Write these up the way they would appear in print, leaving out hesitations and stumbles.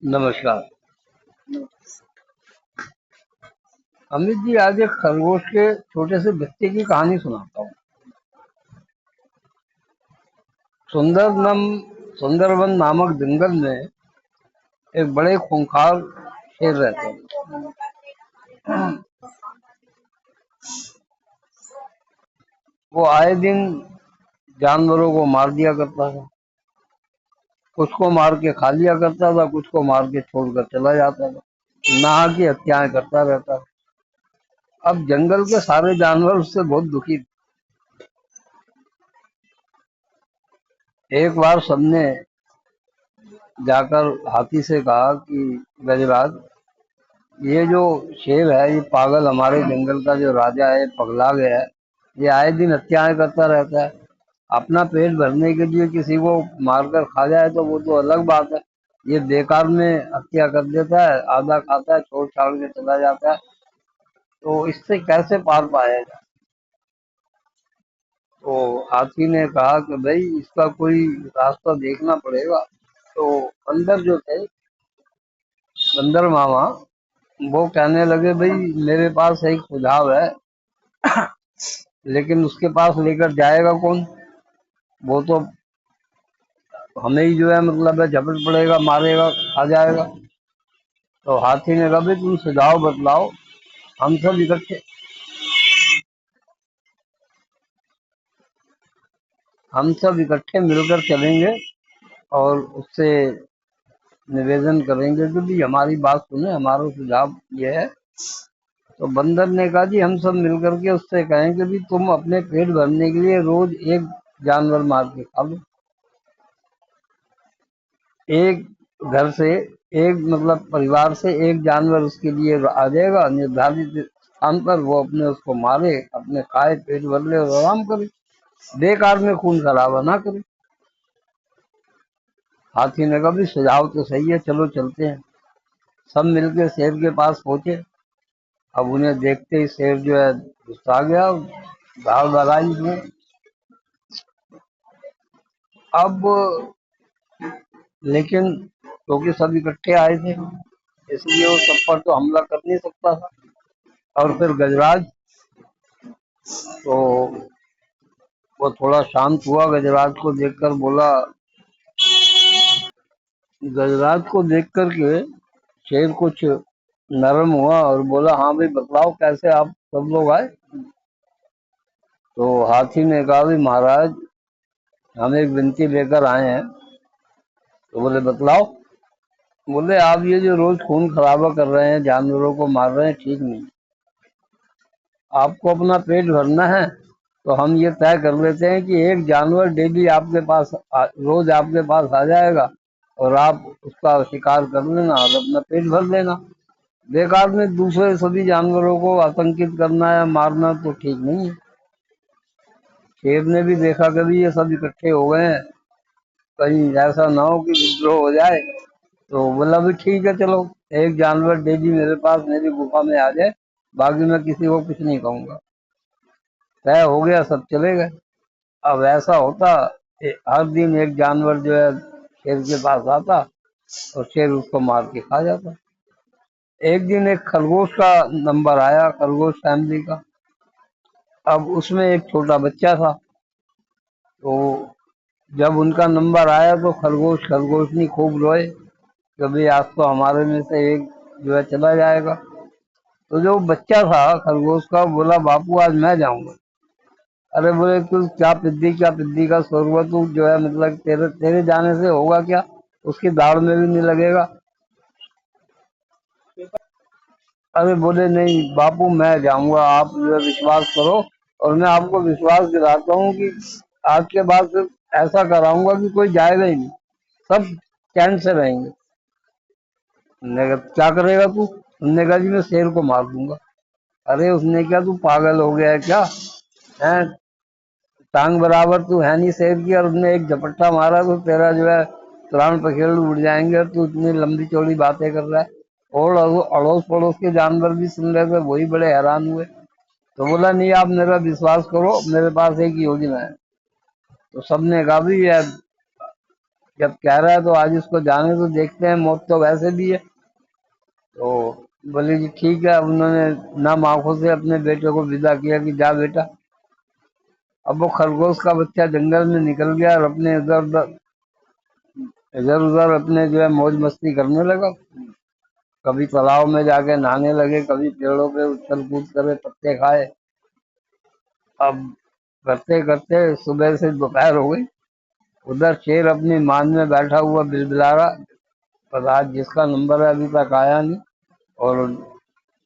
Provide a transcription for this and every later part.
नमस्कार। अमित जी, आज एक खरगोश के छोटे से बच्चे की कहानी सुनाता हूँ। सुंदरबन सुंदरबन नामक जंगल में एक बड़े खूंखार शेर रहते हैं। वो आए दिन जानवरों को मार दिया करता था। कुछ को मार के खा लिया करता था, कुछ को मार के छोड़कर चला जाता था। नाह की हत्याएं करता रहता था। अब जंगल के सारे जानवर उससे बहुत दुखी थे। एक बार सबने जाकर हाथी से कहा कि गजराज, ये जो शेर है ये पागल, हमारे जंगल का जो राजा है पगला गया है। ये आए दिन हत्याएं करता रहता है। अपना पेट भरने के लिए किसी को मारकर खा जाए तो वो तो अलग बात है। ये बेकार में हत्या कर देता है, आधा खाता है, छोड़ छाड़ के चला जाता है। तो इससे कैसे पार पाया जाए? तो हाथी ने कहा कि भाई, इसका कोई रास्ता देखना पड़ेगा। तो बंदर जो थे, बंदर मामा, वो कहने लगे, भाई मेरे पास एक सुझाव है, लेकिन उसके पास लेकर जाएगा कौन? वो तो हमें ही जो है मतलब है झपट पड़ेगा, मारेगा, खा जाएगा। तो हाथी ने कहा, भाई तुम सुझाव बतलाओ, हम सब इकट्ठे हम सब इकट्ठे मिलकर चलेंगे और उससे निवेदन करेंगे कि भी हमारी बात सुने, हमारा सुझाव ये है। तो बंदर ने कहा, जी हम सब मिलकर के उससे कहेंगे भी तुम अपने पेट भरने के लिए रोज एक जानवर मार के खा लो। एक घर से, एक मतलब परिवार से एक जानवर उसके लिए आ जाएगा निर्धारित स्थान पर। वो अपने उसको मारे, अपने खाए, पेट भर ले और आराम करे, बेकार में खून खराबा ना करे। हाथी ने कहा, भी सुझाव तो सही है, चलो चलते हैं। सब मिलके शेर के पास पहुंचे। अब उन्हें देखते ही शेर जो है गुस्सा गया, धाड़ लगाई उसने। अब लेकिन क्योंकि सब इकट्ठे आए थे, इसलिए वो सब पर तो हमला कर नहीं सकता था। और फिर गजराज, तो वो थोड़ा शांत हुआ। गजराज को देख करके शेर कुछ नरम हुआ और बोला, हाँ भाई बतलाओ, कैसे आप सब लोग आए? तो हाथी ने कहा, भाई महाराज, हम एक विनती लेकर आए हैं। तो बोले, बतलाओ। बोले, आप ये जो रोज खून खराबा कर रहे हैं, जानवरों को मार रहे हैं, ठीक नहीं। आपको अपना पेट भरना है तो हम ये तय कर लेते हैं कि एक जानवर डेली आपके पास रोज आपके पास आ जाएगा और आप उसका शिकार कर लेना और अपना पेट भर लेना। बेकार में दूसरे सभी जानवरों को आतंकित करना या मारना तो ठीक नहीं है। शेर ने भी देखा कभी ये सब इकट्ठे हो गए हैं, कहीं ऐसा ना हो कि विद्रोह हो जाए। तो बोला, भी ठीक है, चलो एक जानवर डेली मेरे पास मेरी गुफा में आ जाए, बाकी मैं किसी को कुछ नहीं कहूंगा। तय हो गया, सब चले गए। अब ऐसा होता, हर दिन एक जानवर जो है शेर के पास आता और शेर उसको मार के खा जाता। एक दिन एक खरगोश का नंबर आया, खरगोश फैमिली का। अब उसमें एक छोटा बच्चा था। तो जब उनका नंबर आया तो खरगोश खरगोशनी खूब रोए, कभी आज तो हमारे में से एक जो है चला जाएगा। तो जो बच्चा था खरगोश का, बोला, बापू आज मैं जाऊंगा। अरे बोले, तू क्या पिद्दी का स्वर्ग, तू जो है मतलब तेरे तेरे जाने से होगा क्या? उसकी दाढ़ में भी नहीं लगेगा। अरे बोले, नहीं बापू मैं जाऊंगा, आप जो है विश्वास करो। और मैं आपको विश्वास दिलाता हूँ कि आज के बाद सिर्फ ऐसा कराऊंगा कि कोई जाएगा ही नहीं, सब चैन से रहेंगे। हमने कहा, क्या करेगा तू? हमने कहा, जी मैं शेर को मार दूंगा। अरे उसने क्या, तू पागल हो गया है क्या? है, टांग बराबर तू है नहीं शेर की, और उसने एक झपट्टा मारा तो तेरा जो है प्राण पखेरु उड़ जाएंगे, और तू इतनी लंबी चौड़ी बातें कर रहा है। और अड़ोस पड़ोस के जानवर भी सुन रहे थे, वही बड़े हैरान हुए। तो बोला, नहीं आप मेरा विश्वास करो, मेरे पास एक योजना है। तो सबने कहा, भी जब कह रहा है तो आज इसको जाने तो देखते हैं, मौत तो वैसे भी है। तो बोले जी ठीक है। अब उन्होंने नम आंखों से अपने बेटे को विदा किया कि जा बेटा। अब वो खरगोश का बच्चा जंगल में निकल गया और अपने इधर उधर अपने जो है मौज मस्ती करने लगा। कभी तालाब में जाके नहाने लगे, कभी पेड़ों पे उछल कूद करे, पत्ते खाए। अब करते करते सुबह से दोपहर हो गई। उधर शेर अपनी मान में बैठा हुआ बिलबिला रहा, पर आज जिसका नंबर है अभी तक आया नहीं, और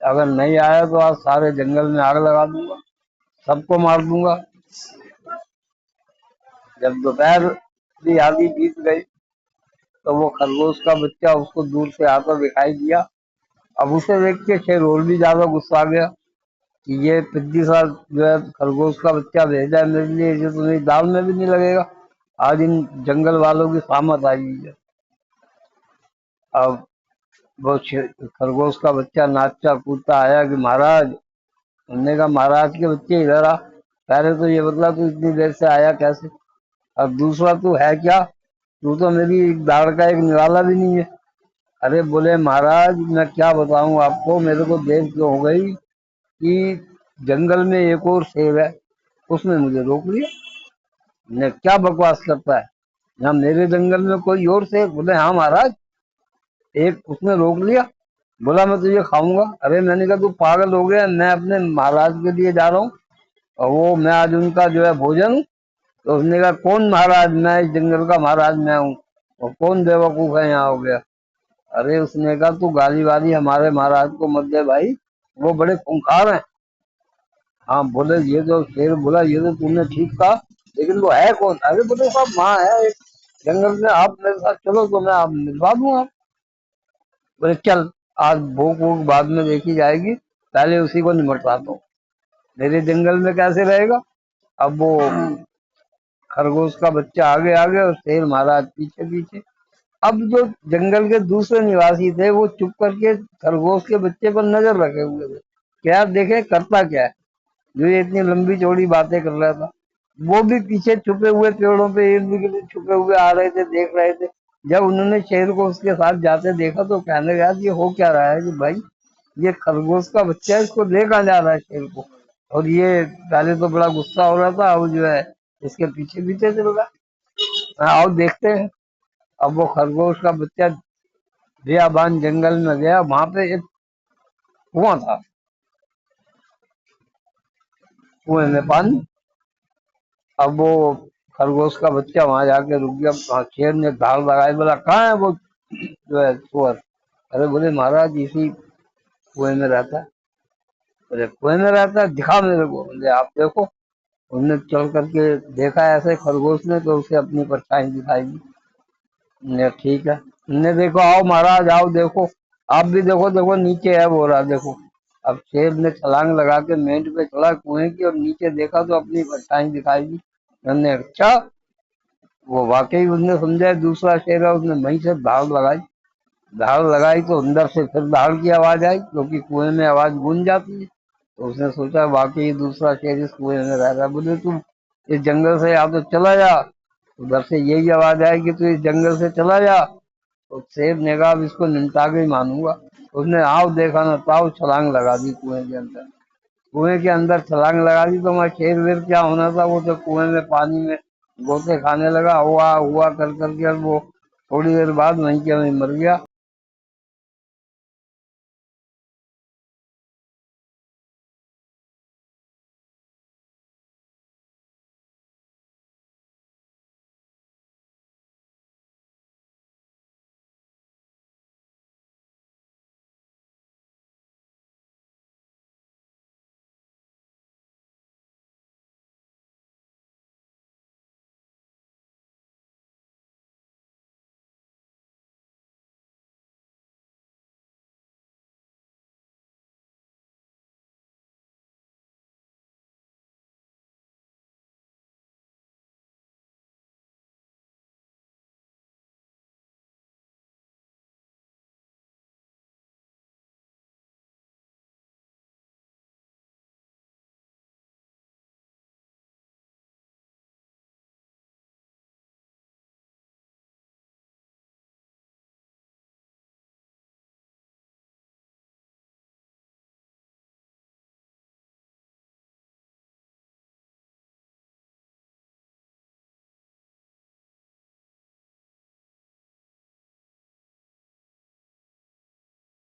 अगर नहीं आया तो आज सारे जंगल में आग लगा दूंगा, सबको मार दूंगा। जब दोपहर भी आधी बीत गई तो वो खरगोश का बच्चा उसको दूर से आता दिखाई दिया। अब उसे देख के शेर और भी ज्यादा गुस्सा आ गया कि ये पिद्दी सा जो है खरगोश का बच्चा भेजा है मेरे लिए, जो तो मेरी दाल में भी नहीं लगेगा। आज इन जंगल वालों की शामत आई हुई है। अब वो खरगोश का बच्चा नाचता कूदता आया कि महाराज। हमने कहा महाराज के बच्चे इधर आ, पहले तो ये बतला तू इतनी देर से आया कैसे, और दूसरा तू है क्या, तू तो मेरी दाढ़ का एक निवाला भी नहीं है। अरे बोले महाराज मैं क्या बताऊं आपको, मेरे को देर क्यों हो गई कि जंगल में एक और शेर है, उसने मुझे रोक लिया। ने क्या बकवास करता है, यहाँ मेरे जंगल में कोई और शेर? बोले हाँ महाराज, एक उसने रोक लिया, बोला मैं तुझे खाऊंगा। अरे मैंने कहा तू पागल हो गया, मैं अपने महाराज के लिए जा रहा हूँ और वो मैं आज उनका जो है भोजन हूँ। तो उसने कहा कौन महाराज? मैं इस जंगल का महाराज मैं हूँ, और कौन बेवकूफ है यहाँ हो गया। अरे उसने कहा तू गाली वाली हमारे महाराज को मत दे भाई, वो बड़े खूंखार हैं। हाँ बोले ये जो शेर बोला ये तो तूने ठीक कहा, लेकिन वो है कौन? अरे बोले साहब वहाँ है एक जंगल में, आप मेरे साथ चलो तो मैं आप मिलवा दूँ आप। बोले चल, आज भूख वूख बाद में देखी जाएगी, पहले उसी को निमटवाता हूँ। मेरे जंगल में कैसे रहेगा। अब वो खरगोश का बच्चा आगे आगे और शेर महाराज पीछे पीछे। अब जो जंगल के दूसरे निवासी थे वो चुप करके खरगोश के बच्चे पर नजर रखे हुए थे, क्या देखे करता क्या है, जो ये इतनी लंबी चौड़ी बातें कर रहा था। वो भी पीछे छुपे हुए पेड़ों पे इर्द गिर्द छुपे हुए आ रहे थे, देख रहे थे। जब उन्होंने शेर को उसके साथ जाते देखा तो कहने लगा ये हो क्या रहा है कि भाई ये खरगोश का बच्चा है, इसको ले कहाँ जा रहा है शेर को। और ये पहले तो बड़ा गुस्सा हो रहा था, अब जो है इसके पीछे पीछे चल रहा है। आओ देखते हैं। अब वो खरगोश का बच्चा बियाबान जंगल में गया, वहां पे एक कुआं था, कुएं में पानी। अब वो खरगोश का बच्चा वहां जाके रुक गया, वहां शेर ने धाड़ लगाई, बोला कहाँ है वो जो है सुअर। अरे बोले महाराज इसी कुएं में रहता है। बोले कुएं में रहता है, दिखा मेरे को। बोले आप देखो। उनने चल करके देखा ऐसे खरगोश ने, तो उसे अपनी परछाई दिखाई दी। ने ठीक है, ने देखो आओ महाराज आओ देखो, आप भी देखो, देखो नीचे है वो रहा देखो। अब शेर ने छलांग लगा के मेंढ पे चढ़ा कुएं की, और नीचे देखा तो अपनी परछाई दिखाई दी। हमने अच्छा, वो वाकई उसने समझा है दूसरा शेर है, उसने वहीं से धाड़ लगाई। धाड़ लगाई तो अंदर से फिर धाड़ की आवाज आई, क्योंकि कुएं में आवाज गूंज जाती है। तो उसने सोचा वाकई दूसरा शेर इस कुएं में रह रहा है। बोले तुम इस जंगल से या तो चला जा, उधर से यही आवाज आएगी तू इस जंगल से चला जा। तो शेर ने कहा अब इसको निमटा के ही मानूंगा। उसने आओ देखा ना ताओ छलांग लगा दी कुएं के अंदर। कुएं के अंदर छलांग लगा दी तो वहाँ शेर वेर क्या होना था, वो तो कुएं में पानी में गोते खाने लगा, हुआ हुआ कर करके, और वो थोड़ी देर बाद वहीं के वहीं मर गया।